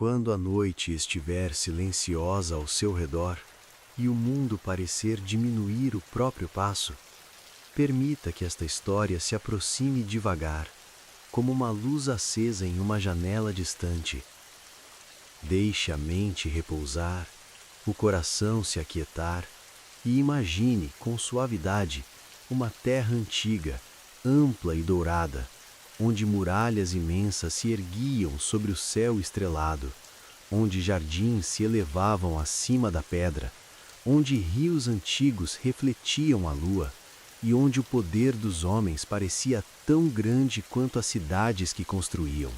Quando a noite estiver silenciosa ao seu redor e o mundo parecer diminuir o próprio passo, permita que esta história se aproxime devagar, como uma luz acesa em uma janela distante. Deixe a mente repousar, o coração se aquietar e imagine com suavidade uma terra antiga, ampla e dourada, onde muralhas imensas se erguiam sobre o céu estrelado, onde jardins se elevavam acima da pedra, onde rios antigos refletiam a lua e onde o poder dos homens parecia tão grande quanto as cidades que construíam.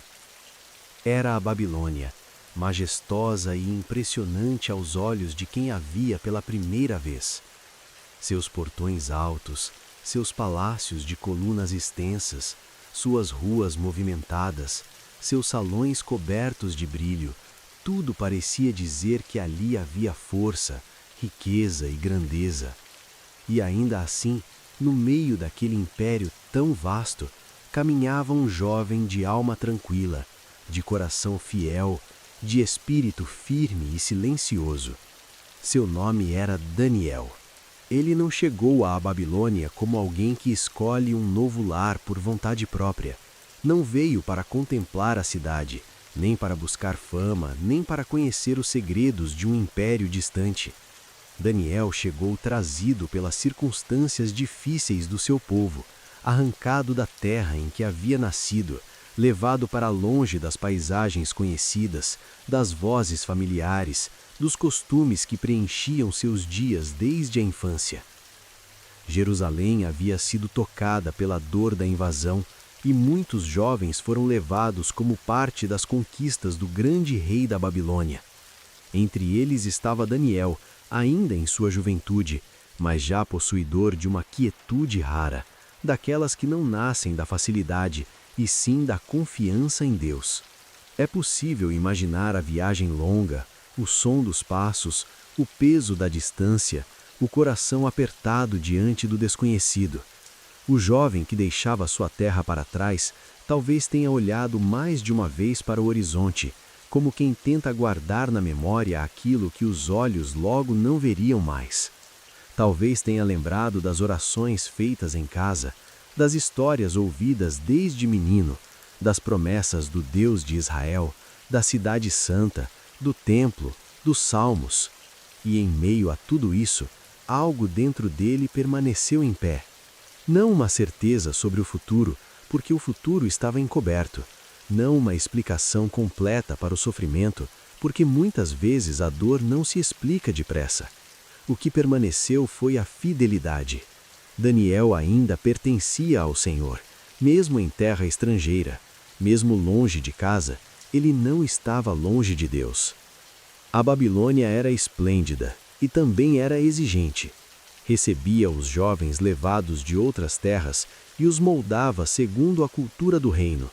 Era a Babilônia, majestosa e impressionante aos olhos de quem a via pela primeira vez. Seus portões altos, seus palácios de colunas extensas, suas ruas movimentadas, seus salões cobertos de brilho, tudo parecia dizer que ali havia força, riqueza e grandeza. E ainda assim, no meio daquele império tão vasto, caminhava um jovem de alma tranquila, de coração fiel, de espírito firme e silencioso. Seu nome era Daniel. Ele não chegou à Babilônia como alguém que escolhe um novo lar por vontade própria. Não veio para contemplar a cidade, nem para buscar fama, nem para conhecer os segredos de um império distante. Daniel chegou trazido pelas circunstâncias difíceis do seu povo, arrancado da terra em que havia nascido, levado para longe das paisagens conhecidas, das vozes familiares, dos costumes que preenchiam seus dias desde a infância. Jerusalém havia sido tocada pela dor da invasão e muitos jovens foram levados como parte das conquistas do grande rei da Babilônia. Entre eles estava Daniel, ainda em sua juventude, mas já possuidor de uma quietude rara, daquelas que não nascem da facilidade, e sim da confiança em Deus. É possível imaginar a viagem longa, o som dos passos, o peso da distância, o coração apertado diante do desconhecido. O jovem que deixava sua terra para trás talvez tenha olhado mais de uma vez para o horizonte, como quem tenta guardar na memória aquilo que os olhos logo não veriam mais. Talvez tenha lembrado das orações feitas em casa, das histórias ouvidas desde menino, das promessas do Deus de Israel, da cidade santa, do templo, dos salmos. E em meio a tudo isso, algo dentro dele permaneceu em pé. Não uma certeza sobre o futuro, porque o futuro estava encoberto. Não uma explicação completa para o sofrimento, porque muitas vezes a dor não se explica depressa. O que permaneceu foi a fidelidade. Daniel ainda pertencia ao Senhor, mesmo em terra estrangeira, mesmo longe de casa, ele não estava longe de Deus. A Babilônia era esplêndida e também era exigente. Recebia os jovens levados de outras terras e os moldava segundo a cultura do reino.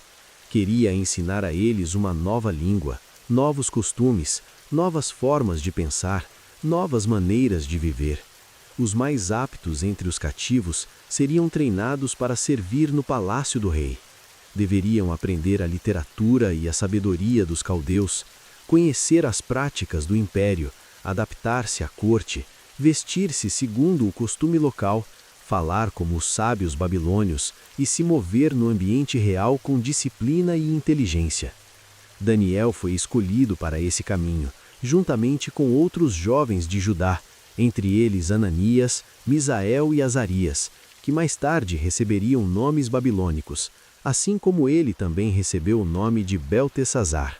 Queria ensinar a eles uma nova língua, novos costumes, novas formas de pensar, novas maneiras de viver. Os mais aptos entre os cativos seriam treinados para servir no palácio do rei. Deveriam aprender a literatura e a sabedoria dos caldeus, conhecer as práticas do império, adaptar-se à corte, vestir-se segundo o costume local, falar como os sábios babilônios e se mover no ambiente real com disciplina e inteligência. Daniel foi escolhido para esse caminho, juntamente com outros jovens de Judá, entre eles Ananias, Misael e Azarias, que mais tarde receberiam nomes babilônicos, assim como ele também recebeu o nome de Beltesazar.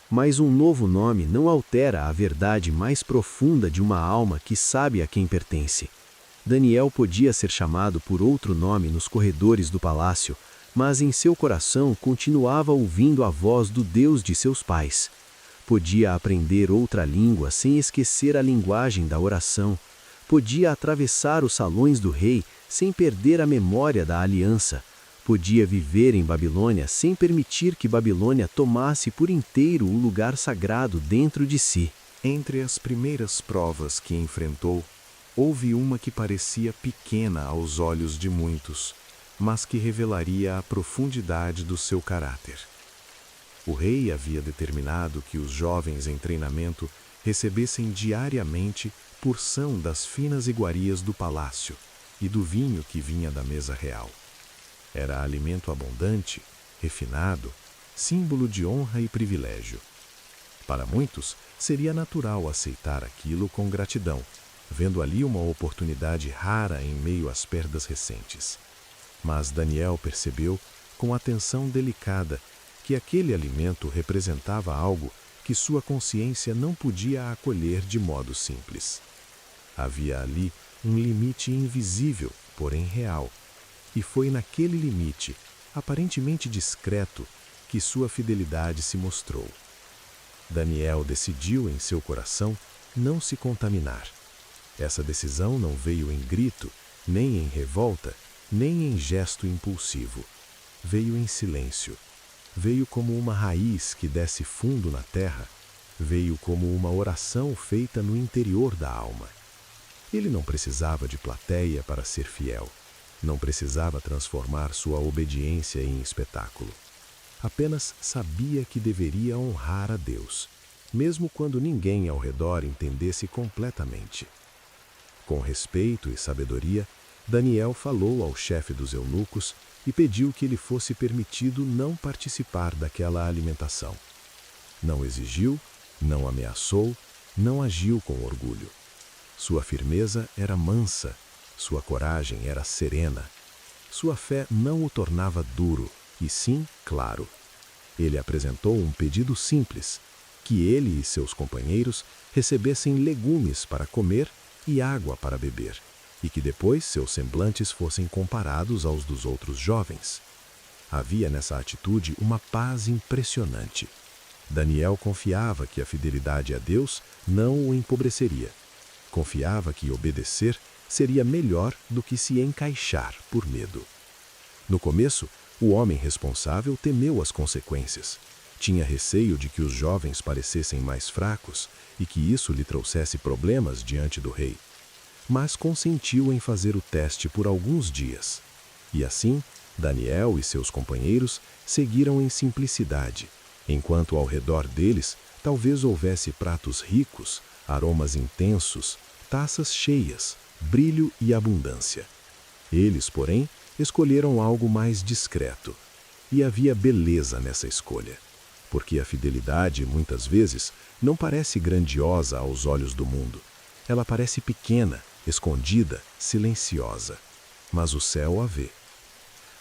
Mas um novo nome não altera a verdade mais profunda de uma alma que sabe a quem pertence. Daniel podia ser chamado por outro nome nos corredores do palácio, mas em seu coração continuava ouvindo a voz do Deus de seus pais. Podia aprender outra língua sem esquecer a linguagem da oração. Podia atravessar os salões do rei sem perder a memória da aliança. Podia viver em Babilônia sem permitir que Babilônia tomasse por inteiro o lugar sagrado dentro de si. Entre as primeiras provas que enfrentou, houve uma que parecia pequena aos olhos de muitos, mas que revelaria a profundidade do seu caráter. O rei havia determinado que os jovens em treinamento recebessem diariamente porção das finas iguarias do palácio e do vinho que vinha da mesa real. Era alimento abundante, refinado, símbolo de honra e privilégio. Para muitos, seria natural aceitar aquilo com gratidão, vendo ali uma oportunidade rara em meio às perdas recentes. Mas Daniel percebeu, com atenção delicada, que aquele alimento representava algo que sua consciência não podia acolher de modo simples. Havia ali um limite invisível, porém real, e foi naquele limite, aparentemente discreto, que sua fidelidade se mostrou. Daniel decidiu em seu coração não se contaminar. Essa decisão não veio em grito, nem em revolta, nem em gesto impulsivo. Veio em silêncio. Veio como uma raiz que desce fundo na terra. Veio como uma oração feita no interior da alma. Ele não precisava de plateia para ser fiel. Não precisava transformar sua obediência em espetáculo. Apenas sabia que deveria honrar a Deus, mesmo quando ninguém ao redor entendesse completamente. Com respeito e sabedoria, Daniel falou ao chefe dos eunucos e pediu que lhe fosse permitido não participar daquela alimentação. Não exigiu, não ameaçou, não agiu com orgulho. Sua firmeza era mansa, sua coragem era serena. Sua fé não o tornava duro, e sim claro. Ele apresentou um pedido simples, que ele e seus companheiros recebessem legumes para comer e água para beber, e que depois seus semblantes fossem comparados aos dos outros jovens. Havia nessa atitude uma paz impressionante. Daniel confiava que a fidelidade a Deus não o empobreceria. Confiava que obedecer seria melhor do que se encaixar por medo. No começo, o homem responsável temeu as consequências. Tinha receio de que os jovens parecessem mais fracos e que isso lhe trouxesse problemas diante do rei. Mas consentiu em fazer o teste por alguns dias. E assim, Daniel e seus companheiros seguiram em simplicidade, enquanto ao redor deles talvez houvesse pratos ricos, aromas intensos, taças cheias, brilho e abundância. Eles, porém, escolheram algo mais discreto. E havia beleza nessa escolha, porque a fidelidade, muitas vezes, não parece grandiosa aos olhos do mundo. Ela parece pequena, escondida, silenciosa. Mas o céu a vê.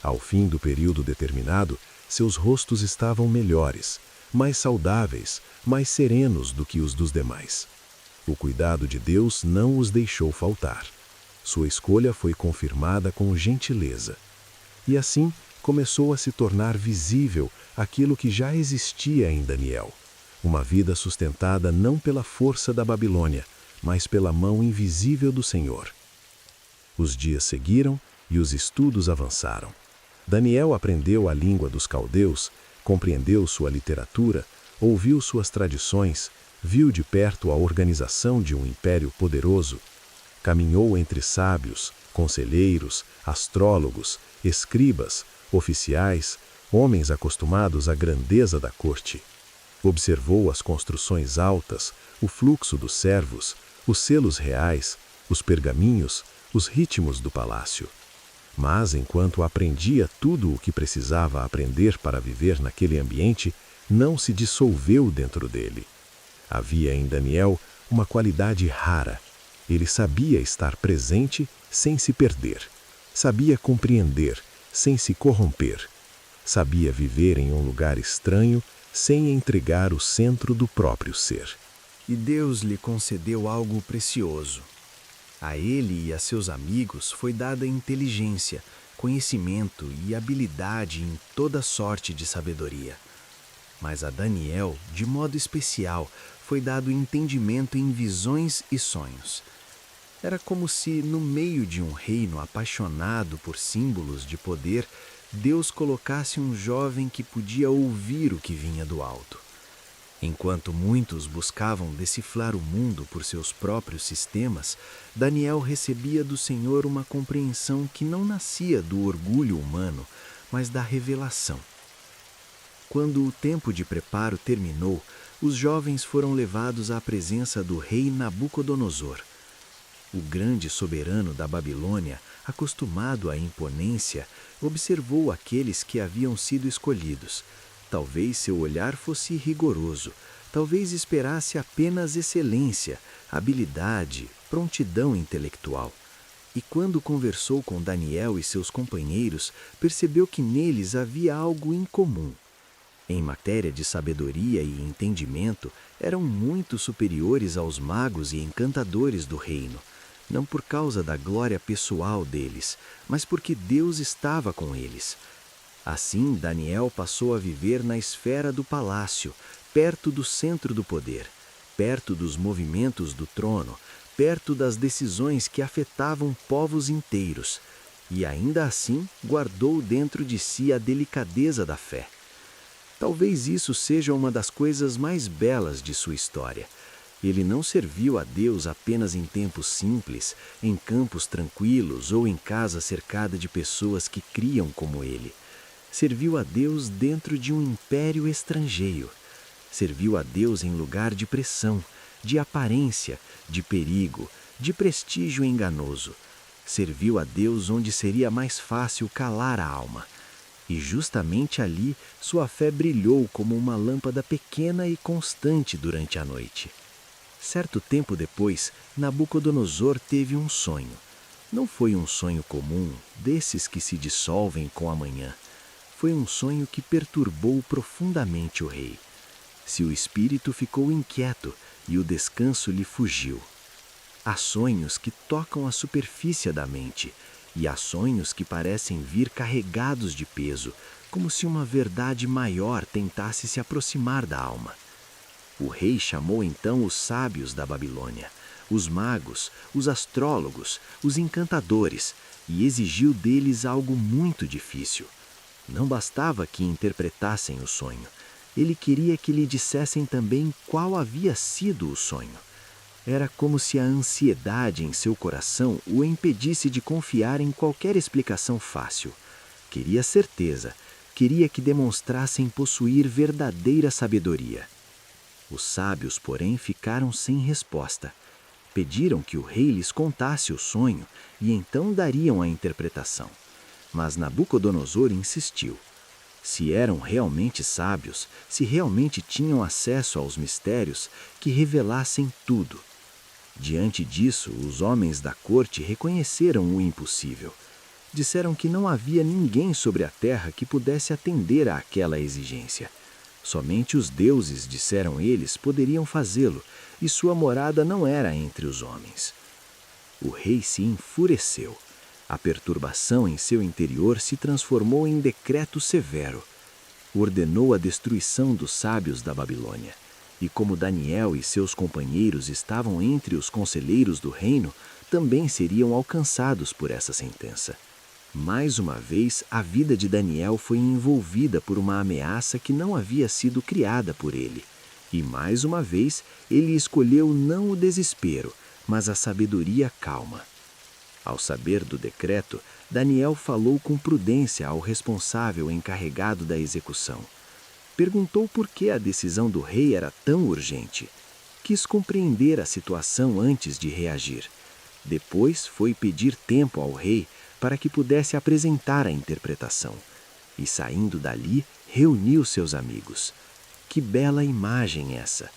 Ao fim do período determinado, seus rostos estavam melhores, mais saudáveis, mais serenos do que os dos demais. O cuidado de Deus não os deixou faltar. Sua escolha foi confirmada com gentileza. E assim começou a se tornar visível aquilo que já existia em Daniel. Uma vida sustentada não pela força da Babilônia, mas pela mão invisível do Senhor. Os dias seguiram e os estudos avançaram. Daniel aprendeu a língua dos caldeus, compreendeu sua literatura, ouviu suas tradições, viu de perto a organização de um império poderoso, caminhou entre sábios, conselheiros, astrólogos, escribas, oficiais, homens acostumados à grandeza da corte. Observou as construções altas, o fluxo dos servos, os selos reais, os pergaminhos, os ritmos do palácio. Mas, enquanto aprendia tudo o que precisava aprender para viver naquele ambiente, não se dissolveu dentro dele. Havia em Daniel uma qualidade rara. Ele sabia estar presente sem se perder. Sabia compreender, sem se corromper. Sabia viver em um lugar estranho, sem entregar o centro do próprio ser. E Deus lhe concedeu algo precioso. A ele e a seus amigos foi dada inteligência, conhecimento e habilidade em toda sorte de sabedoria. Mas a Daniel, de modo especial, foi dado entendimento em visões e sonhos. Era como se, no meio de um reino apaixonado por símbolos de poder, Deus colocasse um jovem que podia ouvir o que vinha do alto. Enquanto muitos buscavam decifrar o mundo por seus próprios sistemas, Daniel recebia do Senhor uma compreensão que não nascia do orgulho humano, mas da revelação. Quando o tempo de preparo terminou, os jovens foram levados à presença do rei Nabucodonosor. O grande soberano da Babilônia, acostumado à imponência, observou aqueles que haviam sido escolhidos. Talvez seu olhar fosse rigoroso, talvez esperasse apenas excelência, habilidade, prontidão intelectual. E quando conversou com Daniel e seus companheiros, percebeu que neles havia algo incomum. Em matéria de sabedoria e entendimento, eram muito superiores aos magos e encantadores do reino, não por causa da glória pessoal deles, mas porque Deus estava com eles. Assim, Daniel passou a viver na esfera do palácio, perto do centro do poder, perto dos movimentos do trono, perto das decisões que afetavam povos inteiros, e ainda assim guardou dentro de si a delicadeza da fé. Talvez isso seja uma das coisas mais belas de sua história. Ele não serviu a Deus apenas em tempos simples, em campos tranquilos ou em casa cercada de pessoas que criam como ele. Serviu a Deus dentro de um império estrangeiro. Serviu a Deus em lugar de pressão, de aparência, de perigo, de prestígio enganoso. Serviu a Deus onde seria mais fácil calar a alma. E justamente ali sua fé brilhou como uma lâmpada pequena e constante durante a noite. Certo tempo depois, Nabucodonosor teve um sonho. Não foi um sonho comum, desses que se dissolvem com a manhã. Foi um sonho que perturbou profundamente o rei. Seu espírito ficou inquieto e o descanso lhe fugiu. Há sonhos que tocam a superfície da mente, e há sonhos que parecem vir carregados de peso, como se uma verdade maior tentasse se aproximar da alma. O rei chamou então os sábios da Babilônia, os magos, os astrólogos, os encantadores, e exigiu deles algo muito difícil. Não bastava que interpretassem o sonho, ele queria que lhe dissessem também qual havia sido o sonho. Era como se a ansiedade em seu coração o impedisse de confiar em qualquer explicação fácil. Queria certeza, queria que demonstrassem possuir verdadeira sabedoria. Os sábios, porém, ficaram sem resposta. Pediram que o rei lhes contasse o sonho e então dariam a interpretação. Mas Nabucodonosor insistiu. Se eram realmente sábios, se realmente tinham acesso aos mistérios, que revelassem tudo. Diante disso, os homens da corte reconheceram o impossível. Disseram que não havia ninguém sobre a terra que pudesse atender àquela exigência. Somente os deuses, disseram eles, poderiam fazê-lo, e sua morada não era entre os homens. O rei se enfureceu. A perturbação em seu interior se transformou em decreto severo. Ordenou a destruição dos sábios da Babilônia. E como Daniel e seus companheiros estavam entre os conselheiros do reino, também seriam alcançados por essa sentença. Mais uma vez, a vida de Daniel foi envolvida por uma ameaça que não havia sido criada por ele. E mais uma vez, ele escolheu não o desespero, mas a sabedoria calma. Ao saber do decreto, Daniel falou com prudência ao responsável encarregado da execução. Perguntou por que a decisão do rei era tão urgente. Quis compreender a situação antes de reagir. Depois foi pedir tempo ao rei para que pudesse apresentar a interpretação. E saindo dali, reuniu seus amigos. Que bela imagem essa!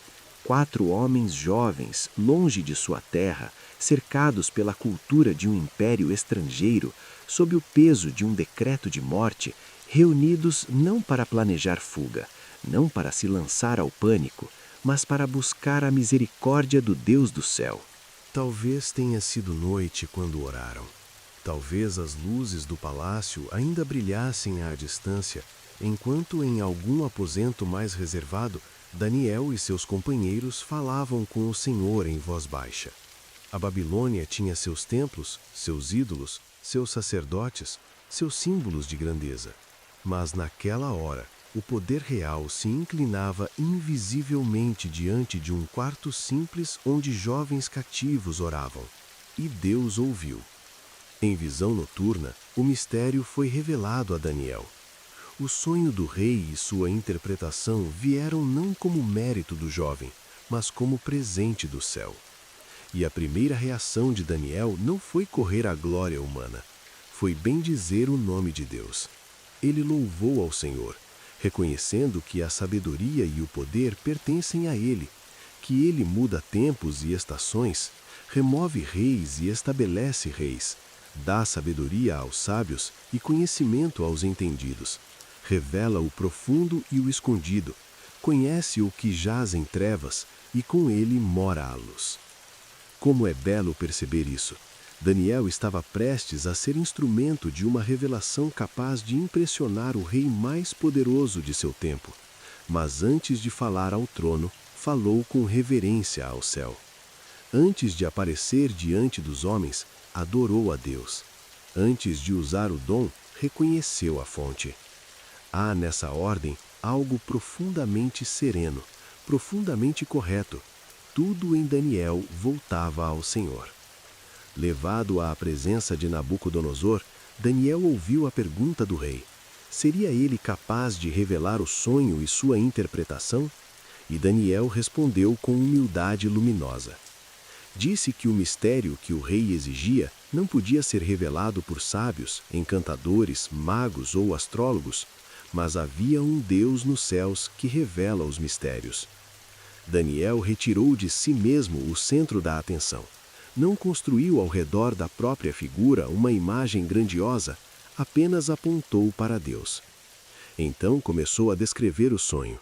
4 homens jovens, longe de sua terra, cercados pela cultura de um império estrangeiro, sob o peso de um decreto de morte, reunidos não para planejar fuga, não para se lançar ao pânico, mas para buscar a misericórdia do Deus do céu. Talvez tenha sido noite quando oraram. Talvez as luzes do palácio ainda brilhassem à distância, enquanto em algum aposento mais reservado, Daniel e seus companheiros falavam com o Senhor em voz baixa. A Babilônia tinha seus templos, seus ídolos, seus sacerdotes, seus símbolos de grandeza. Mas naquela hora, o poder real se inclinava invisivelmente diante de um quarto simples onde jovens cativos oravam. E Deus ouviu. Em visão noturna, o mistério foi revelado a Daniel. O sonho do rei e sua interpretação vieram não como mérito do jovem, mas como presente do céu. E a primeira reação de Daniel não foi correr à glória humana, foi bendizer o nome de Deus. Ele louvou ao Senhor, reconhecendo que a sabedoria e o poder pertencem a Ele, que Ele muda tempos e estações, remove reis e estabelece reis, dá sabedoria aos sábios e conhecimento aos entendidos, revela o profundo e o escondido, conhece o que jaz em trevas e com ele mora a luz. Como é belo perceber isso! Daniel estava prestes a ser instrumento de uma revelação capaz de impressionar o rei mais poderoso de seu tempo, mas antes de falar ao trono, falou com reverência ao céu. Antes de aparecer diante dos homens, adorou a Deus. Antes de usar o dom, reconheceu a fonte. Há nessa ordem algo profundamente sereno, profundamente correto. Tudo em Daniel voltava ao Senhor. Levado à presença de Nabucodonosor, Daniel ouviu a pergunta do rei. Seria ele capaz de revelar o sonho e sua interpretação? E Daniel respondeu com humildade luminosa. Disse que o mistério que o rei exigia não podia ser revelado por sábios, encantadores, magos ou astrólogos, mas havia um Deus nos céus que revela os mistérios. Daniel retirou de si mesmo o centro da atenção. Não construiu ao redor da própria figura uma imagem grandiosa, apenas apontou para Deus. Então começou a descrever o sonho.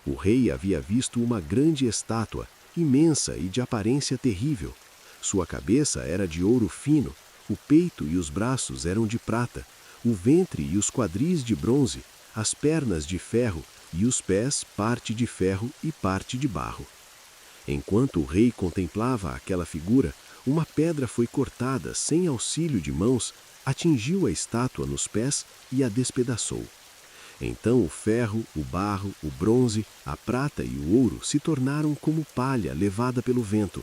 O rei havia visto uma grande estátua, imensa e de aparência terrível. Sua cabeça era de ouro fino, o peito e os braços eram de prata, o ventre e os quadris de bronze, as pernas de ferro e os pés parte de ferro e parte de barro. Enquanto o rei contemplava aquela figura, uma pedra foi cortada sem auxílio de mãos, atingiu a estátua nos pés e a despedaçou. Então o ferro, o barro, o bronze, a prata e o ouro se tornaram como palha levada pelo vento.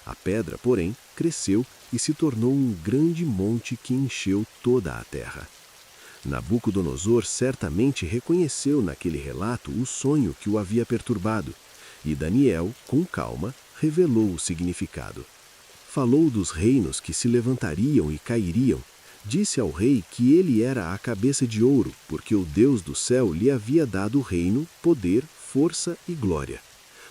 A pedra, porém, cresceu e se tornou um grande monte que encheu toda a terra. Nabucodonosor certamente reconheceu naquele relato o sonho que o havia perturbado, e Daniel, com calma, revelou o significado. Falou dos reinos que se levantariam e cairiam. Disse ao rei que ele era a cabeça de ouro, porque o Deus do céu lhe havia dado reino, poder, força e glória.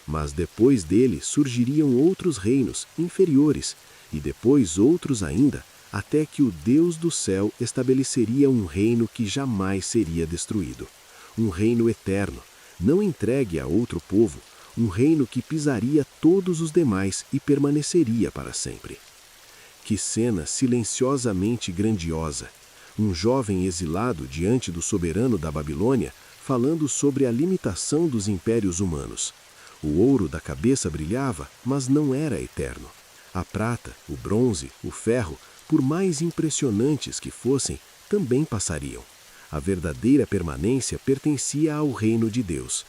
Mas depois dele surgiriam outros reinos, inferiores, e depois outros ainda, até que o Deus do céu estabeleceria um reino que jamais seria destruído. Um reino eterno, não entregue a outro povo, um reino que pisaria todos os demais e permaneceria para sempre. Que cena silenciosamente grandiosa! Um jovem exilado diante do soberano da Babilônia, falando sobre a limitação dos impérios humanos. O ouro da cabeça brilhava, mas não era eterno. A prata, o bronze, o ferro, por mais impressionantes que fossem, também passariam. A verdadeira permanência pertencia ao reino de Deus.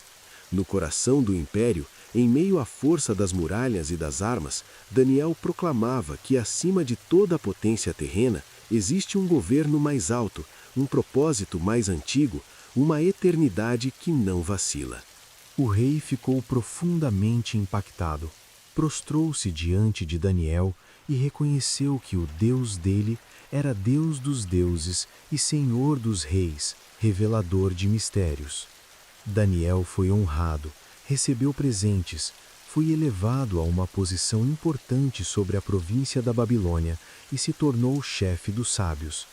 No coração do império, em meio à força das muralhas e das armas, Daniel proclamava que acima de toda a potência terrena existe um governo mais alto, um propósito mais antigo, uma eternidade que não vacila. O rei ficou profundamente impactado. Prostrou-se diante de Daniel e reconheceu que o Deus dele era Deus dos deuses e Senhor dos reis, revelador de mistérios. Daniel foi honrado, recebeu presentes, foi elevado a uma posição importante sobre a província da Babilônia e se tornou chefe dos sábios.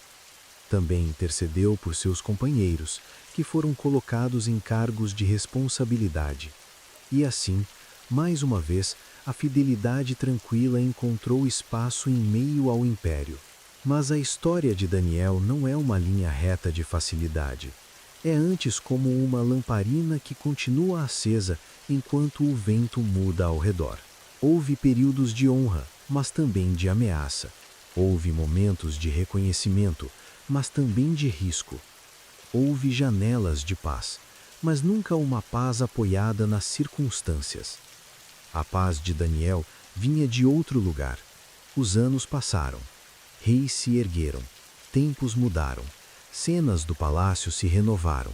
Também intercedeu por seus companheiros, que foram colocados em cargos de responsabilidade. E assim, mais uma vez, a fidelidade tranquila encontrou espaço em meio ao império. Mas a história de Daniel não é uma linha reta de facilidade. É antes como uma lamparina que continua acesa enquanto o vento muda ao redor. Houve períodos de honra, mas também de ameaça. Houve momentos de reconhecimento, mas também de risco. Houve janelas de paz, mas nunca uma paz apoiada nas circunstâncias. A paz de Daniel vinha de outro lugar. Os anos passaram. Reis se ergueram. Tempos mudaram. Cenas do palácio se renovaram.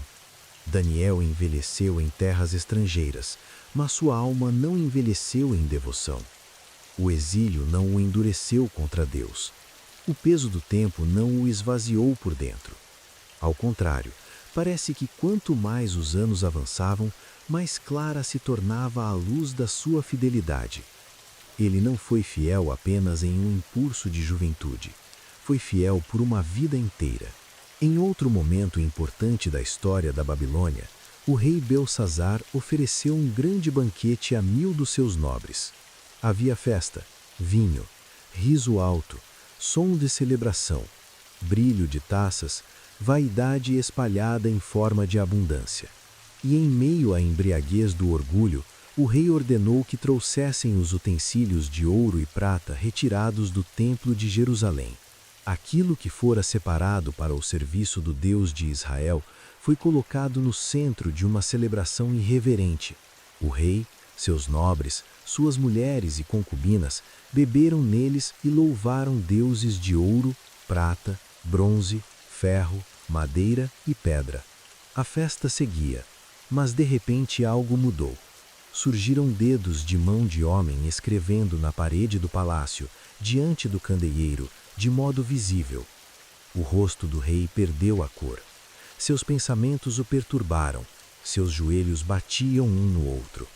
Daniel envelheceu em terras estrangeiras, mas sua alma não envelheceu em devoção. O exílio não o endureceu contra Deus. O peso do tempo não o esvaziou por dentro. Ao contrário, parece que quanto mais os anos avançavam, mais clara se tornava a luz da sua fidelidade. Ele não foi fiel apenas em um impulso de juventude. Foi fiel por uma vida inteira. Em outro momento importante da história da Babilônia, o rei Belsazar ofereceu um grande banquete a 1000 dos seus nobres. Havia festa, vinho, riso alto, som de celebração, brilho de taças, vaidade espalhada em forma de abundância. E em meio à embriaguez do orgulho, o rei ordenou que trouxessem os utensílios de ouro e prata retirados do templo de Jerusalém. Aquilo que fora separado para o serviço do Deus de Israel foi colocado no centro de uma celebração irreverente. O rei, seus nobres, suas mulheres e concubinas beberam neles e louvaram deuses de ouro, prata, bronze, ferro, madeira e pedra. A festa seguia, mas de repente algo mudou. Surgiram dedos de mão de homem escrevendo na parede do palácio, diante do candeeiro, de modo visível. O rosto do rei perdeu a cor. Seus pensamentos o perturbaram, seus joelhos batiam um no outro.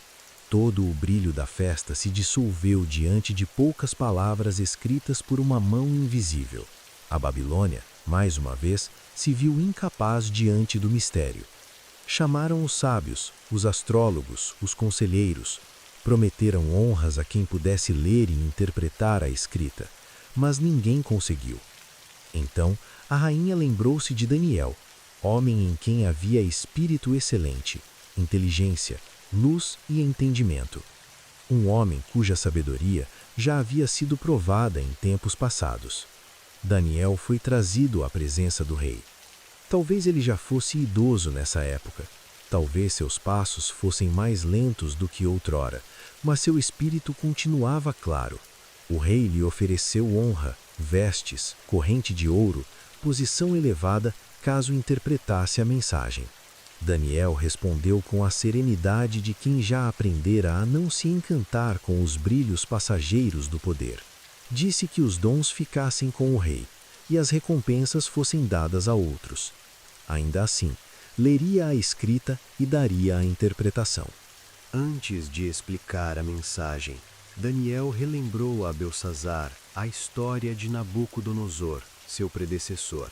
Todo o brilho da festa se dissolveu diante de poucas palavras escritas por uma mão invisível. A Babilônia, mais uma vez, se viu incapaz diante do mistério. Chamaram os sábios, os astrólogos, os conselheiros. Prometeram honras a quem pudesse ler e interpretar a escrita, mas ninguém conseguiu. Então, a rainha lembrou-se de Daniel, homem em quem havia espírito excelente, inteligência, luz e entendimento. Um homem cuja sabedoria já havia sido provada em tempos passados. Daniel foi trazido à presença do rei. Talvez ele já fosse idoso nessa época. Talvez seus passos fossem mais lentos do que outrora, mas seu espírito continuava claro. O rei lhe ofereceu honra, vestes, corrente de ouro, posição elevada caso interpretasse a mensagem. Daniel respondeu com a serenidade de quem já aprendera a não se encantar com os brilhos passageiros do poder. Disse que os dons ficassem com o rei e as recompensas fossem dadas a outros. Ainda assim, leria a escrita e daria a interpretação. Antes de explicar a mensagem, Daniel relembrou a Belsazar a história de Nabucodonosor, seu predecessor,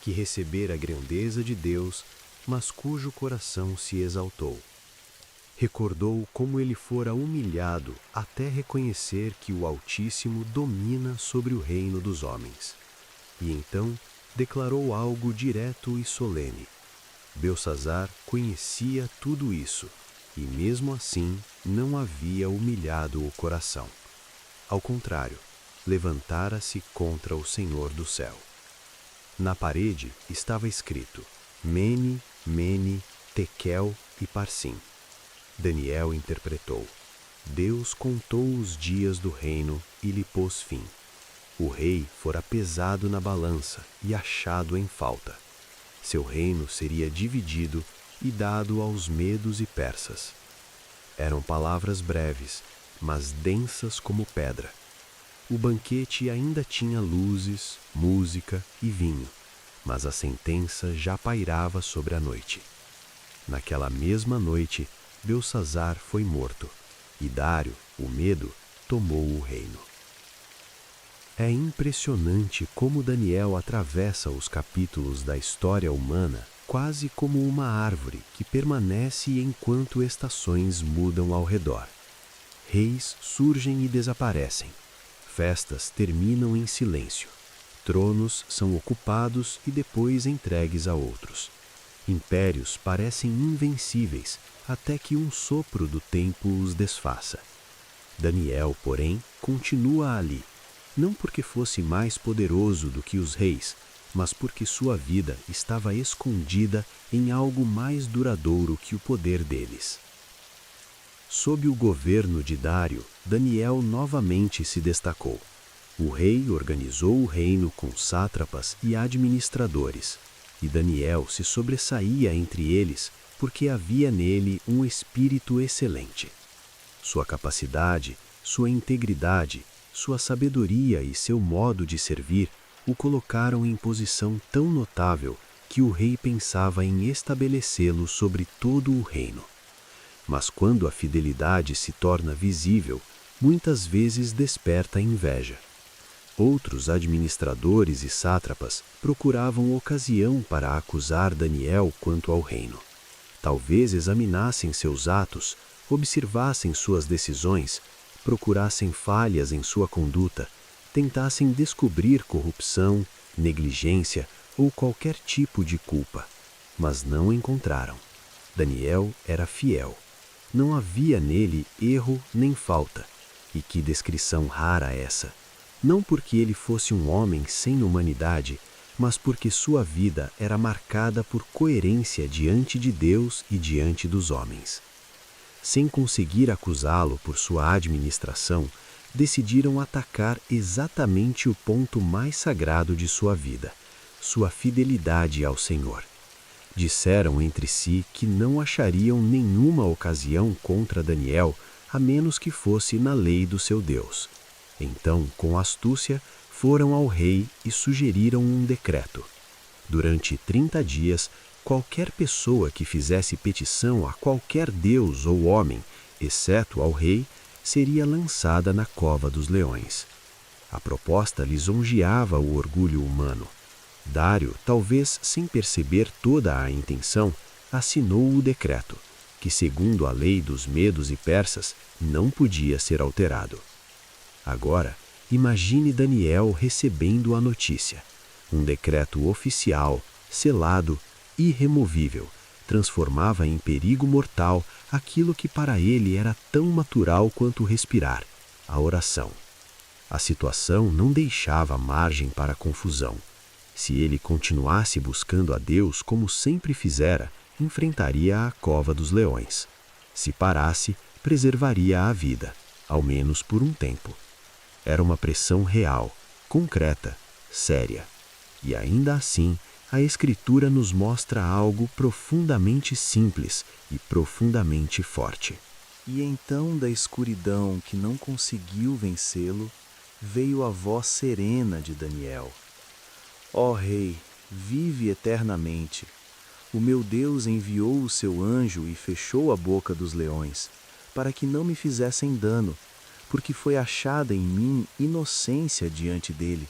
que recebera a grandeza de Deus, mas cujo coração se exaltou. Recordou como ele fora humilhado até reconhecer que o Altíssimo domina sobre o reino dos homens. E então declarou algo direto e solene. Belsazar conhecia tudo isso, e mesmo assim não havia humilhado o coração. Ao contrário, levantara-se contra o Senhor do céu. Na parede estava escrito: Mene, Mene, Tekel e Parsim. Daniel interpretou: Deus contou os dias do reino e lhe pôs fim. O rei fora pesado na balança e achado em falta. Seu reino seria dividido e dado aos medos e persas. Eram palavras breves, mas densas como pedra. O banquete ainda tinha luzes, música e vinho, mas a sentença já pairava sobre a noite. Naquela mesma noite, Belsazar foi morto, e Dário, o medo, tomou o reino. É impressionante como Daniel atravessa os capítulos da história humana quase como uma árvore que permanece enquanto estações mudam ao redor. Reis surgem e desaparecem. Festas terminam em silêncio. Tronos são ocupados e depois entregues a outros. Impérios parecem invencíveis até que um sopro do tempo os desfaça. Daniel, porém, continua ali, não porque fosse mais poderoso do que os reis, mas porque sua vida estava escondida em algo mais duradouro que o poder deles. Sob o governo de Dário, Daniel novamente se destacou. O rei organizou o reino com sátrapas e administradores, e Daniel se sobressaía entre eles porque havia nele um espírito excelente. Sua capacidade, sua integridade, sua sabedoria e seu modo de servir o colocaram em posição tão notável que o rei pensava em estabelecê-lo sobre todo o reino. Mas quando a fidelidade se torna visível, muitas vezes desperta inveja. Outros administradores e sátrapas procuravam ocasião para acusar Daniel quanto ao reino. Talvez examinassem seus atos, observassem suas decisões, procurassem falhas em sua conduta, tentassem descobrir corrupção, negligência ou qualquer tipo de culpa, mas não encontraram. Daniel era fiel. Não havia nele erro nem falta. E que descrição rara essa! Não porque ele fosse um homem sem humanidade, mas porque sua vida era marcada por coerência diante de Deus e diante dos homens. Sem conseguir acusá-lo por sua administração, decidiram atacar exatamente o ponto mais sagrado de sua vida, sua fidelidade ao Senhor. Disseram entre si que não achariam nenhuma ocasião contra Daniel, a menos que fosse na lei do seu Deus. Então, com astúcia, foram ao rei e sugeriram um decreto. Durante 30 dias, qualquer pessoa que fizesse petição a qualquer deus ou homem, exceto ao rei, seria lançada na cova dos leões. A proposta lisonjeava o orgulho humano. Dário, talvez sem perceber toda a intenção, assinou o decreto, que, segundo a lei dos medos e persas, não podia ser alterado. Agora, imagine Daniel recebendo a notícia. Um decreto oficial, selado, irremovível, transformava em perigo mortal aquilo que para ele era tão natural quanto respirar, a oração. A situação não deixava margem para confusão. Se ele continuasse buscando a Deus como sempre fizera, enfrentaria a cova dos leões. Se parasse, preservaria a vida, ao menos por um tempo. Era uma pressão real, concreta, séria. E ainda assim, a Escritura nos mostra algo profundamente simples e profundamente forte. E então da escuridão que não conseguiu vencê-lo, veio a voz serena de Daniel. Ó Rei, vive eternamente. O meu Deus enviou o seu anjo e fechou a boca dos leões, para que não me fizessem dano, porque foi achada em mim inocência diante dele,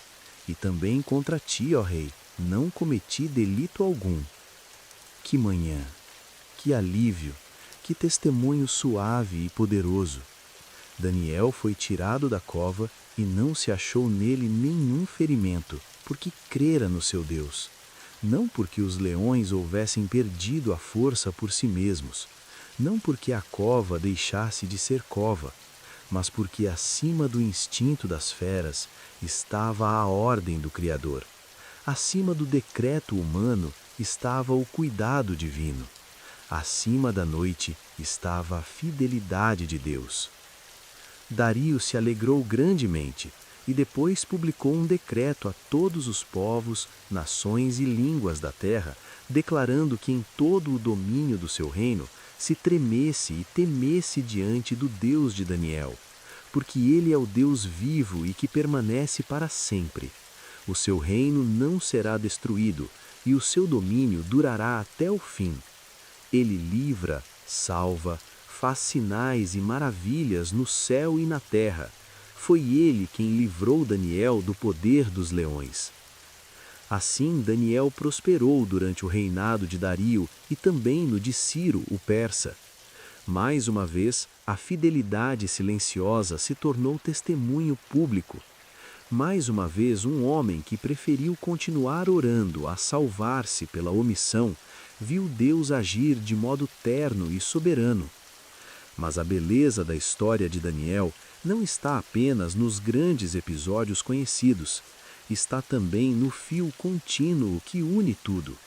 e também contra ti, ó Rei, não cometi delito algum. Que manhã, que alívio, que testemunho suave e poderoso! Daniel foi tirado da cova e não se achou nele nenhum ferimento, porque crera no seu Deus. Não porque os leões houvessem perdido a força por si mesmos, não porque a cova deixasse de ser cova, mas porque acima do instinto das feras estava a ordem do Criador. Acima do decreto humano estava o cuidado divino. Acima da noite estava a fidelidade de Deus. Dario se alegrou grandemente e depois publicou um decreto a todos os povos, nações e línguas da terra, declarando que em todo o domínio do seu reino se tremesse e temesse diante do Deus de Daniel, porque ele é o Deus vivo e que permanece para sempre. O seu reino não será destruído e o seu domínio durará até o fim. Ele livra, salva, faz sinais e maravilhas no céu e na terra. Foi ele quem livrou Daniel do poder dos leões. Assim, Daniel prosperou durante o reinado de Dario e também no de Ciro, o persa. Mais uma vez, a fidelidade silenciosa se tornou testemunho público. Mais uma vez, um homem que preferiu continuar orando a salvar-se pela omissão, viu Deus agir de modo terno e soberano. Mas a beleza da história de Daniel não está apenas nos grandes episódios conhecidos, está também no fio contínuo que une tudo,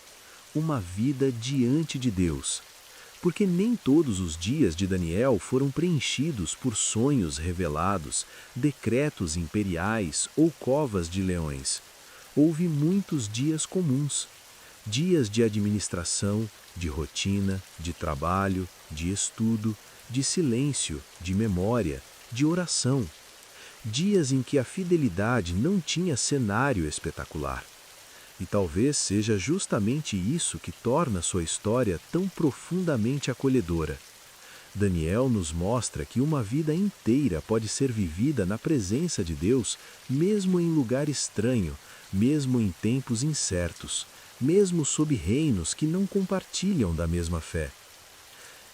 uma vida diante de Deus. Porque nem todos os dias de Daniel foram preenchidos por sonhos revelados, decretos imperiais ou covas de leões. Houve muitos dias comuns, dias de administração, de rotina, de trabalho, de estudo, de silêncio, de memória, de oração. Dias em que a fidelidade não tinha cenário espetacular. E talvez seja justamente isso que torna sua história tão profundamente acolhedora. Daniel nos mostra que uma vida inteira pode ser vivida na presença de Deus, mesmo em lugar estranho, mesmo em tempos incertos, mesmo sob reinos que não compartilham da mesma fé.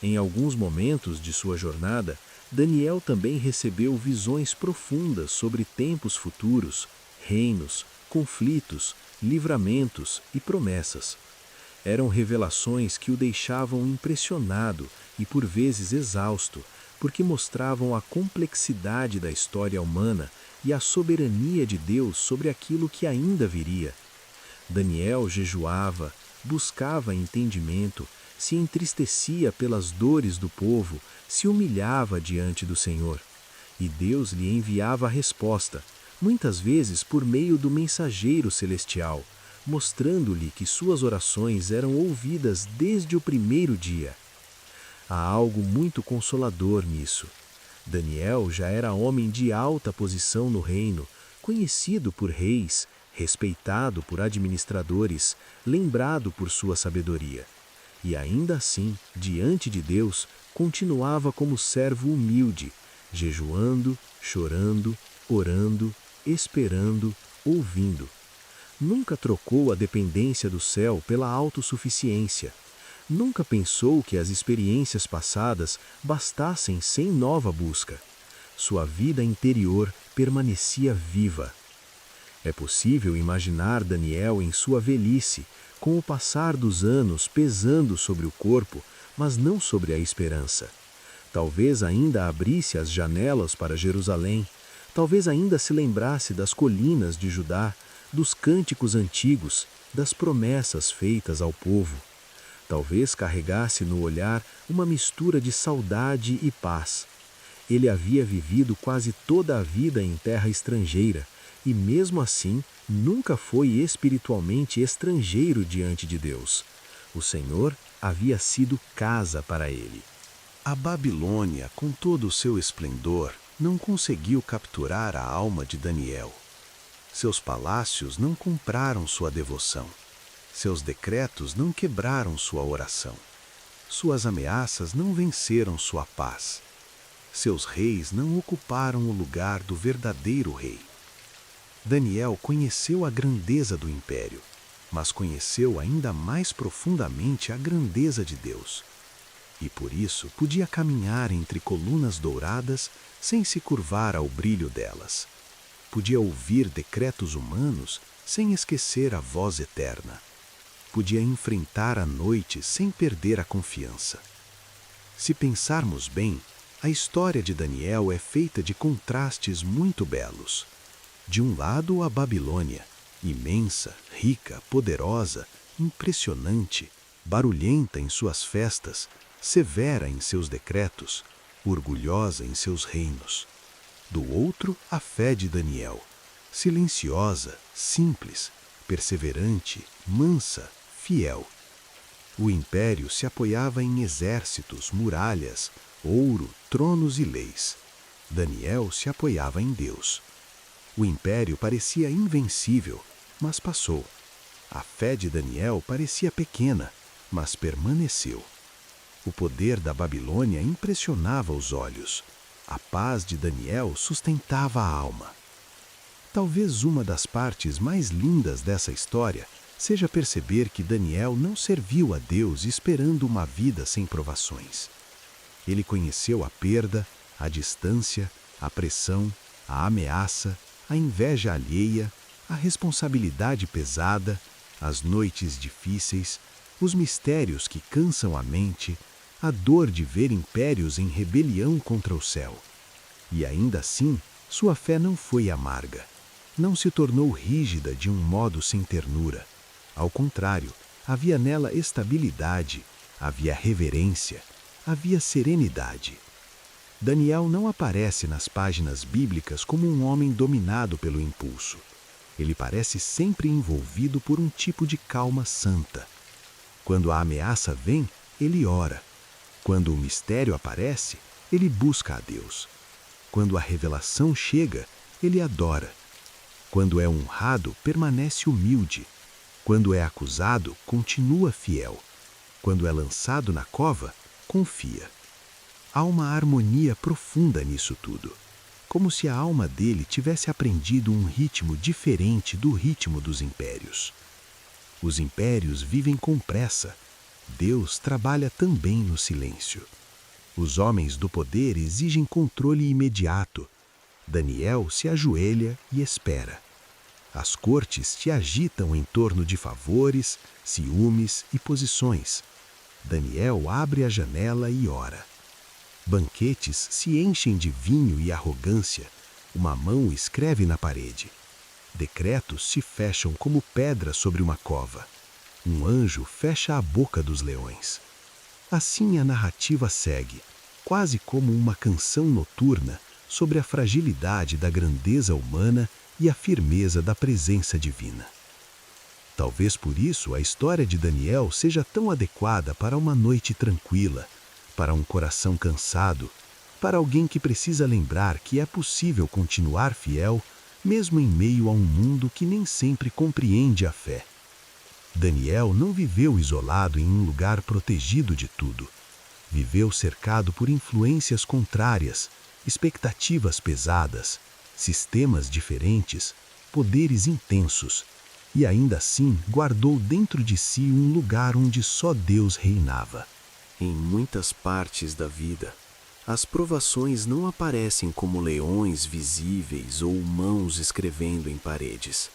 Em alguns momentos de sua jornada, Daniel também recebeu visões profundas sobre tempos futuros, reinos, conflitos, livramentos e promessas. Eram revelações que o deixavam impressionado e por vezes exausto, porque mostravam a complexidade da história humana e a soberania de Deus sobre aquilo que ainda viria. Daniel jejuava, buscava entendimento, se entristecia pelas dores do povo, se humilhava diante do Senhor. E Deus lhe enviava a resposta, muitas vezes por meio do mensageiro celestial, mostrando-lhe que suas orações eram ouvidas desde o primeiro dia. Há algo muito consolador nisso. Daniel já era homem de alta posição no reino, conhecido por reis, respeitado por administradores, lembrado por sua sabedoria. E ainda assim, diante de Deus, continuava como servo humilde, jejuando, chorando, orando, esperando, ouvindo. Nunca trocou a dependência do céu pela autossuficiência. Nunca pensou que as experiências passadas bastassem sem nova busca. Sua vida interior permanecia viva. É possível imaginar Daniel em sua velhice, com o passar dos anos pesando sobre o corpo, mas não sobre a esperança. Talvez ainda abrisse as janelas para Jerusalém, talvez ainda se lembrasse das colinas de Judá, dos cânticos antigos, das promessas feitas ao povo. Talvez carregasse no olhar uma mistura de saudade e paz. Ele havia vivido quase toda a vida em terra estrangeira, e mesmo assim nunca foi espiritualmente estrangeiro diante de Deus. O Senhor havia sido casa para ele. A Babilônia, com todo o seu esplendor, não conseguiu capturar a alma de Daniel. Seus palácios não compraram sua devoção. Seus decretos não quebraram sua oração. Suas ameaças não venceram sua paz. Seus reis não ocuparam o lugar do verdadeiro rei. Daniel conheceu a grandeza do império, mas conheceu ainda mais profundamente a grandeza de Deus. E por isso podia caminhar entre colunas douradas sem se curvar ao brilho delas. Podia ouvir decretos humanos sem esquecer a voz eterna. Podia enfrentar a noite sem perder a confiança. Se pensarmos bem, a história de Daniel é feita de contrastes muito belos. De um lado, a Babilônia, imensa, rica, poderosa, impressionante, barulhenta em suas festas, severa em seus decretos, orgulhosa em seus reinos. Do outro, a fé de Daniel, silenciosa, simples, perseverante, mansa, fiel. O império se apoiava em exércitos, muralhas, ouro, tronos e leis. Daniel se apoiava em Deus. O império parecia invencível, mas passou. A fé de Daniel parecia pequena, mas permaneceu. O poder da Babilônia impressionava os olhos. A paz de Daniel sustentava a alma. Talvez uma das partes mais lindas dessa história seja perceber que Daniel não serviu a Deus esperando uma vida sem provações. Ele conheceu a perda, a distância, a pressão, a ameaça, a inveja alheia, a responsabilidade pesada, as noites difíceis, os mistérios que cansam a mente, a dor de ver impérios em rebelião contra o céu. E ainda assim, sua fé não foi amarga. Não se tornou rígida de um modo sem ternura. Ao contrário, havia nela estabilidade, havia reverência, havia serenidade. Daniel não aparece nas páginas bíblicas como um homem dominado pelo impulso. Ele parece sempre envolvido por um tipo de calma santa. Quando a ameaça vem, ele ora. Quando o mistério aparece, ele busca a Deus. Quando a revelação chega, ele adora. Quando é honrado, permanece humilde. Quando é acusado, continua fiel. Quando é lançado na cova, confia. Há uma harmonia profunda nisso tudo, como se a alma dele tivesse aprendido um ritmo diferente do ritmo dos impérios. Os impérios vivem com pressa. Deus trabalha também no silêncio. Os homens do poder exigem controle imediato. Daniel se ajoelha e espera. As cortes se agitam em torno de favores, ciúmes e posições. Daniel abre a janela e ora. Banquetes se enchem de vinho e arrogância. Uma mão escreve na parede. Decretos se fecham como pedra sobre uma cova. Um anjo fecha a boca dos leões. Assim a narrativa segue, quase como uma canção noturna sobre a fragilidade da grandeza humana e a firmeza da presença divina. Talvez por isso a história de Daniel seja tão adequada para uma noite tranquila, para um coração cansado, para alguém que precisa lembrar que é possível continuar fiel, mesmo em meio a um mundo que nem sempre compreende a fé. Daniel não viveu isolado em um lugar protegido de tudo. Viveu cercado por influências contrárias, expectativas pesadas, sistemas diferentes, poderes intensos, e ainda assim guardou dentro de si um lugar onde só Deus reinava. Em muitas partes da vida, as provações não aparecem como leões visíveis ou mãos escrevendo em paredes.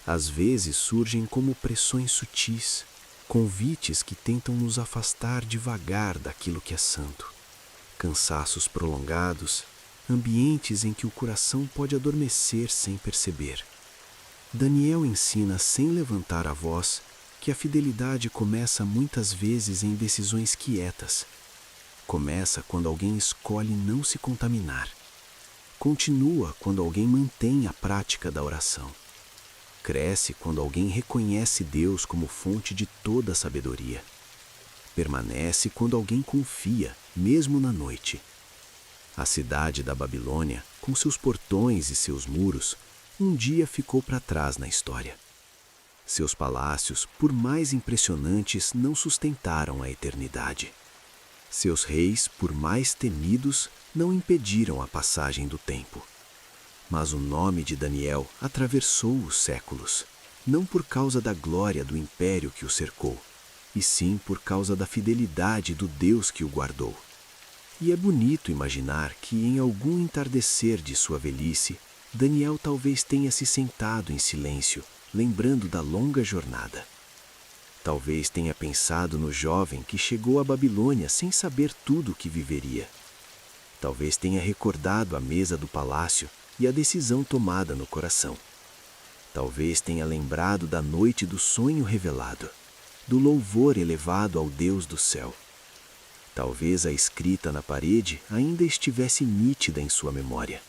Às vezes surgem como pressões sutis, convites que tentam nos afastar devagar daquilo que é santo. Cansaços prolongados, ambientes em que o coração pode adormecer sem perceber. Daniel ensina sem levantar a voz que a fidelidade começa muitas vezes em decisões quietas. Começa quando alguém escolhe não se contaminar. Continua quando alguém mantém a prática da oração. Cresce quando alguém reconhece Deus como fonte de toda a sabedoria. Permanece quando alguém confia, mesmo na noite. A cidade da Babilônia, com seus portões e seus muros, um dia ficou para trás na história. Seus palácios, por mais impressionantes, não sustentaram a eternidade. Seus reis, por mais temidos, não impediram a passagem do tempo. Mas o nome de Daniel atravessou os séculos, não por causa da glória do império que o cercou, e sim por causa da fidelidade do Deus que o guardou. E é bonito imaginar que, em algum entardecer de sua velhice, Daniel talvez tenha se sentado em silêncio, lembrando da longa jornada. Talvez tenha pensado no jovem que chegou à Babilônia sem saber tudo o que viveria. Talvez tenha recordado a mesa do palácio e a decisão tomada no coração. Talvez tenha lembrado da noite do sonho revelado, do louvor elevado ao Deus do céu. Talvez a escrita na parede ainda estivesse nítida em sua memória.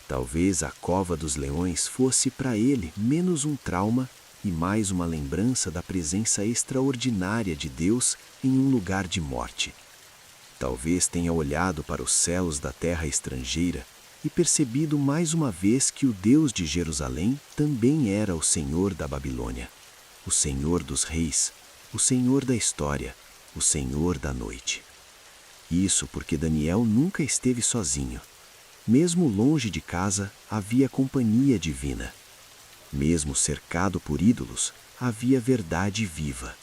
Talvez a cova dos leões fosse para ele menos um trauma e mais uma lembrança da presença extraordinária de Deus em um lugar de morte. Talvez tenha olhado para os céus da terra estrangeira e percebido mais uma vez que o Deus de Jerusalém também era o Senhor da Babilônia, o Senhor dos reis, o Senhor da história, o Senhor da noite. Isso porque Daniel nunca esteve sozinho. Mesmo longe de casa, havia companhia divina. Mesmo cercado por ídolos, havia verdade viva.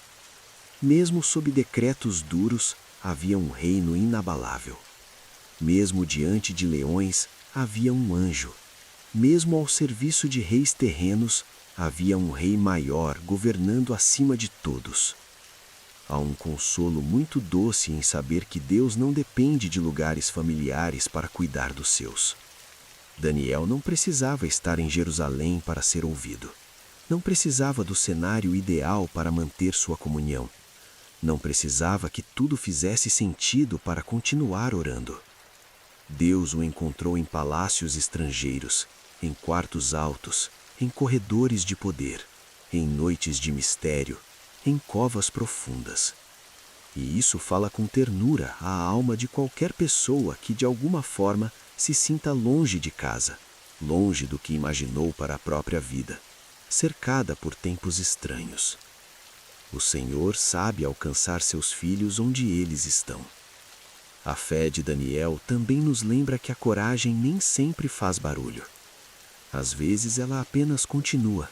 Mesmo sob decretos duros, havia um reino inabalável. Mesmo diante de leões, havia um anjo. Mesmo ao serviço de reis terrenos, havia um rei maior governando acima de todos. Há um consolo muito doce em saber que Deus não depende de lugares familiares para cuidar dos seus. Daniel não precisava estar em Jerusalém para ser ouvido. Não precisava do cenário ideal para manter sua comunhão. Não precisava que tudo fizesse sentido para continuar orando. Deus o encontrou em palácios estrangeiros, em quartos altos, em corredores de poder, em noites de mistério, em covas profundas. E isso fala com ternura à alma de qualquer pessoa que de alguma forma se sinta longe de casa, longe do que imaginou para a própria vida, cercada por tempos estranhos. O Senhor sabe alcançar seus filhos onde eles estão. A fé de Daniel também nos lembra que a coragem nem sempre faz barulho. Às vezes ela apenas continua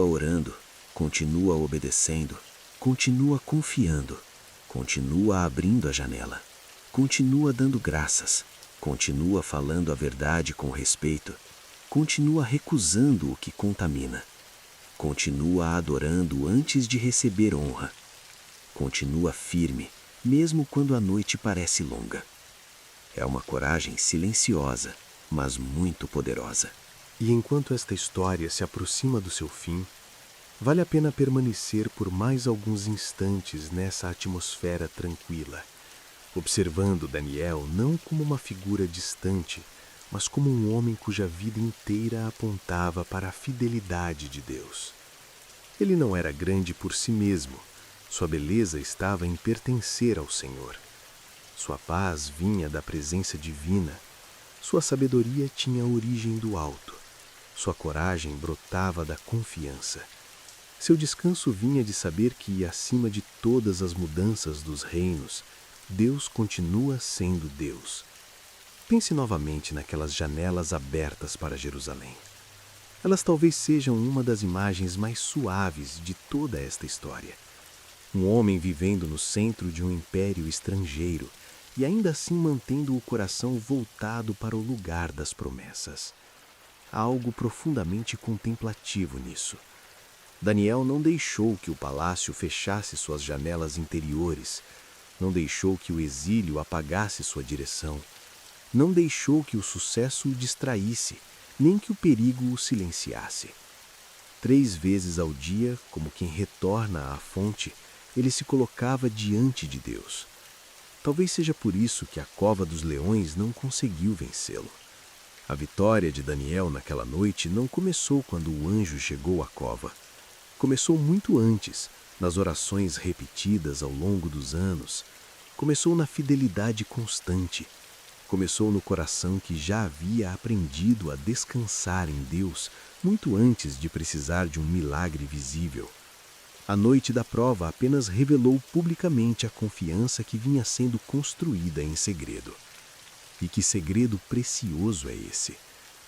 orando, continua obedecendo, continua confiando, continua abrindo a janela, continua dando graças, continua falando a verdade com respeito, continua recusando o que contamina, continua adorando antes de receber honra, continua firme, mesmo quando a noite parece longa. É uma coragem silenciosa, mas muito poderosa. E enquanto esta história se aproxima do seu fim, vale a pena permanecer por mais alguns instantes nessa atmosfera tranquila, observando Daniel não como uma figura distante, mas como um homem cuja vida inteira apontava para a fidelidade de Deus. Ele não era grande por si mesmo, sua beleza estava em pertencer ao Senhor. Sua paz vinha da presença divina, sua sabedoria tinha origem do alto, sua coragem brotava da confiança. Seu descanso vinha de saber que, acima de todas as mudanças dos reinos, Deus continua sendo Deus. Pense novamente naquelas janelas abertas para Jerusalém. Elas talvez sejam uma das imagens mais suaves de toda esta história. Um homem vivendo no centro de um império estrangeiro e ainda assim mantendo o coração voltado para o lugar das promessas. Há algo profundamente contemplativo nisso. Daniel não deixou que o palácio fechasse suas janelas interiores, não deixou que o exílio apagasse sua direção, não deixou que o sucesso o distraísse, nem que o perigo o silenciasse. 3 vezes ao dia, como quem retorna à fonte, ele se colocava diante de Deus. Talvez seja por isso que a cova dos leões não conseguiu vencê-lo. A vitória de Daniel naquela noite não começou quando o anjo chegou à cova. Começou muito antes, nas orações repetidas ao longo dos anos. Começou na fidelidade constante. Começou no coração que já havia aprendido a descansar em Deus muito antes de precisar de um milagre visível. A noite da prova apenas revelou publicamente a confiança que vinha sendo construída em segredo. E que segredo precioso é esse?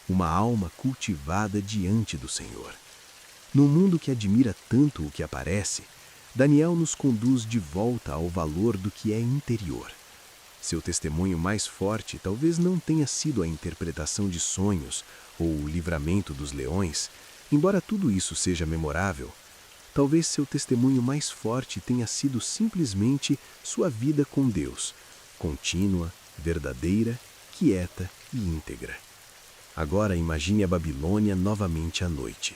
Uma alma cultivada diante do Senhor. No mundo que admira tanto o que aparece, Daniel nos conduz de volta ao valor do que é interior. Seu testemunho mais forte talvez não tenha sido a interpretação de sonhos ou o livramento dos leões, embora tudo isso seja memorável. Talvez seu testemunho mais forte tenha sido simplesmente sua vida com Deus, contínua, verdadeira, quieta e íntegra. Agora imagine a Babilônia novamente à noite.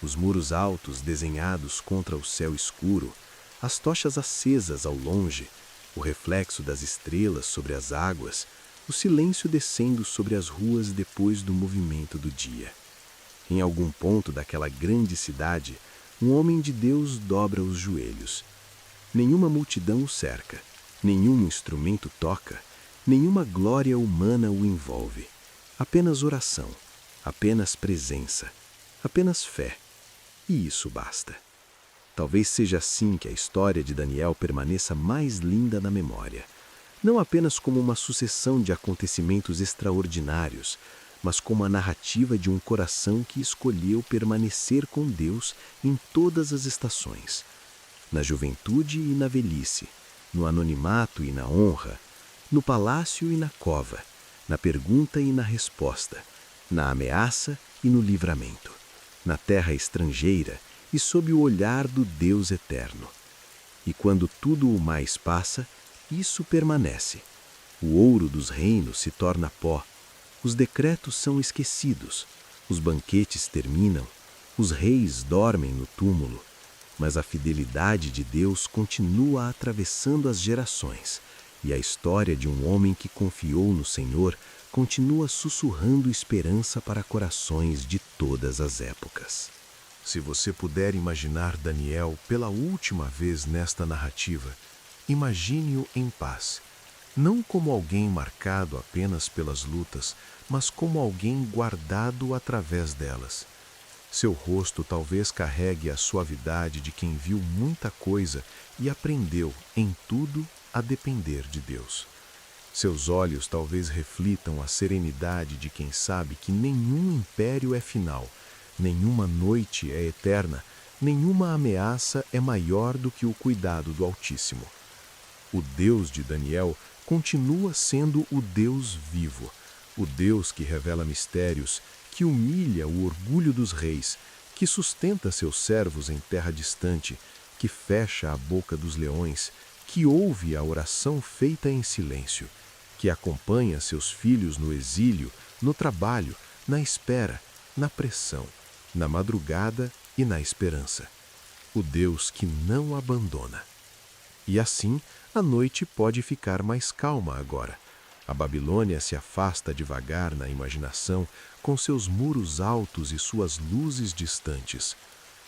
Os muros altos desenhados contra o céu escuro, as tochas acesas ao longe, o reflexo das estrelas sobre as águas, o silêncio descendo sobre as ruas depois do movimento do dia. Em algum ponto daquela grande cidade, um homem de Deus dobra os joelhos. Nenhuma multidão o cerca, nenhum instrumento toca, nenhuma glória humana o envolve. Apenas oração, apenas presença, apenas fé. E isso basta. Talvez seja assim que a história de Daniel permaneça mais linda na memória, não apenas como uma sucessão de acontecimentos extraordinários, mas como a narrativa de um coração que escolheu permanecer com Deus em todas as estações, na juventude e na velhice, no anonimato e na honra, no palácio e na cova, na pergunta e na resposta, na ameaça e no livramento, na terra estrangeira e sob o olhar do Deus eterno. E quando tudo o mais passa, isso permanece. O ouro dos reinos se torna pó, os decretos são esquecidos, os banquetes terminam, os reis dormem no túmulo, mas a fidelidade de Deus continua atravessando as gerações, e a história de um homem que confiou no Senhor continua sussurrando esperança para corações de todas as épocas. Se você puder imaginar Daniel pela última vez nesta narrativa, imagine-o em paz, não como alguém marcado apenas pelas lutas, mas como alguém guardado através delas. Seu rosto talvez carregue a suavidade de quem viu muita coisa e aprendeu, em tudo, a depender de Deus. Seus olhos talvez reflitam a serenidade de quem sabe que nenhum império é final, nenhuma noite é eterna, nenhuma ameaça é maior do que o cuidado do Altíssimo. O Deus de Daniel continua sendo o Deus vivo, o Deus que revela mistérios, que humilha o orgulho dos reis, que sustenta seus servos em terra distante, que fecha a boca dos leões, que ouve a oração feita em silêncio, que acompanha seus filhos no exílio, no trabalho, na espera, na pressão, na madrugada e na esperança. O Deus que não abandona. E assim, a noite pode ficar mais calma agora. A Babilônia se afasta devagar na imaginação, com seus muros altos e suas luzes distantes.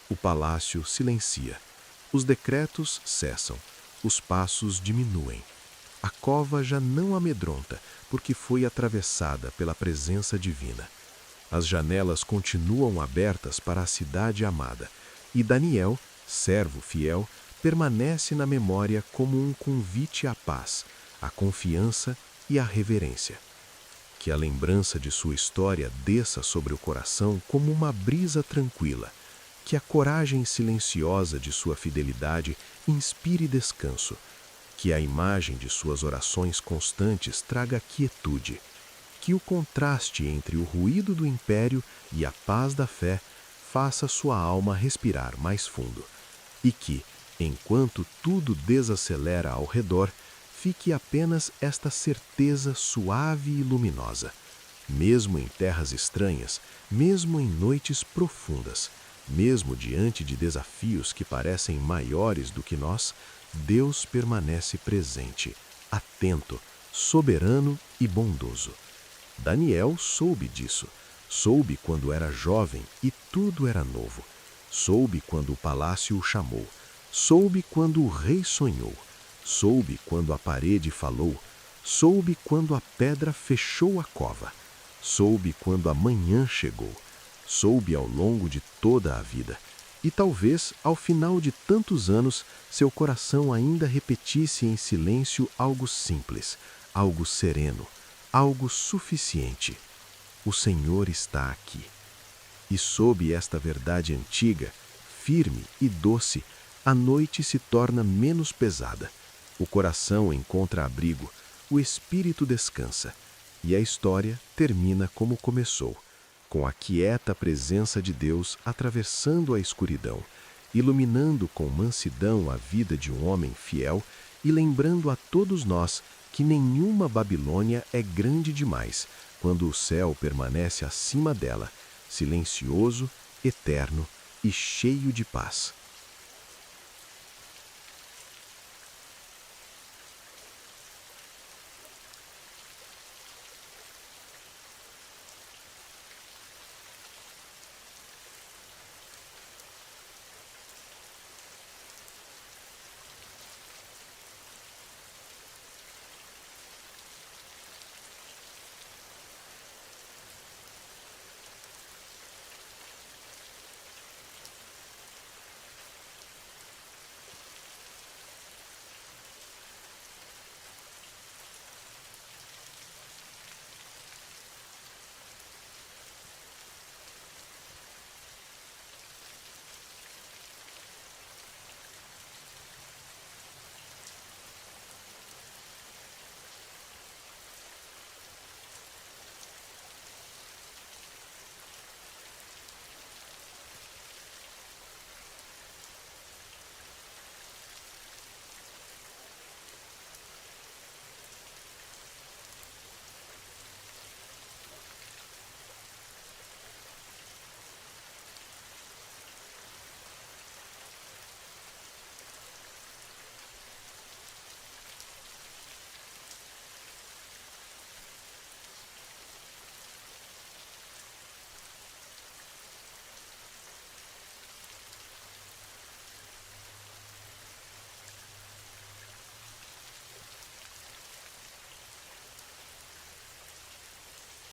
O palácio silencia. Os decretos cessam. Os passos diminuem. A cova já não amedronta, porque foi atravessada pela presença divina. As janelas continuam abertas para a cidade amada, e Daniel, servo fiel, permanece na memória como um convite à paz, à confiança e à reverência. Que a lembrança de sua história desça sobre o coração como uma brisa tranquila, que a coragem silenciosa de sua fidelidade inspire descanso, que a imagem de suas orações constantes traga quietude, que o contraste entre o ruído do império e a paz da fé faça sua alma respirar mais fundo, e que, enquanto tudo desacelera ao redor, fique apenas esta certeza suave e luminosa. Mesmo em terras estranhas, mesmo em noites profundas, mesmo diante de desafios que parecem maiores do que nós, Deus permanece presente, atento, soberano e bondoso. Daniel soube disso. Soube quando era jovem e tudo era novo. Soube quando o palácio o chamou. Soube quando o rei sonhou. Soube quando a parede falou. Soube quando a pedra fechou a cova. Soube quando a manhã chegou. Soube ao longo de toda a vida. E talvez, ao final de tantos anos, seu coração ainda repetisse em silêncio algo simples, algo sereno, algo suficiente. O Senhor está aqui. E sob esta verdade antiga, firme e doce, a noite se torna menos pesada. O coração encontra abrigo, o espírito descansa, e a história termina como começou, com a quieta presença de Deus atravessando a escuridão, iluminando com mansidão a vida de um homem fiel e lembrando a todos nós que nenhuma Babilônia é grande demais quando o céu permanece acima dela, silencioso, eterno e cheio de paz.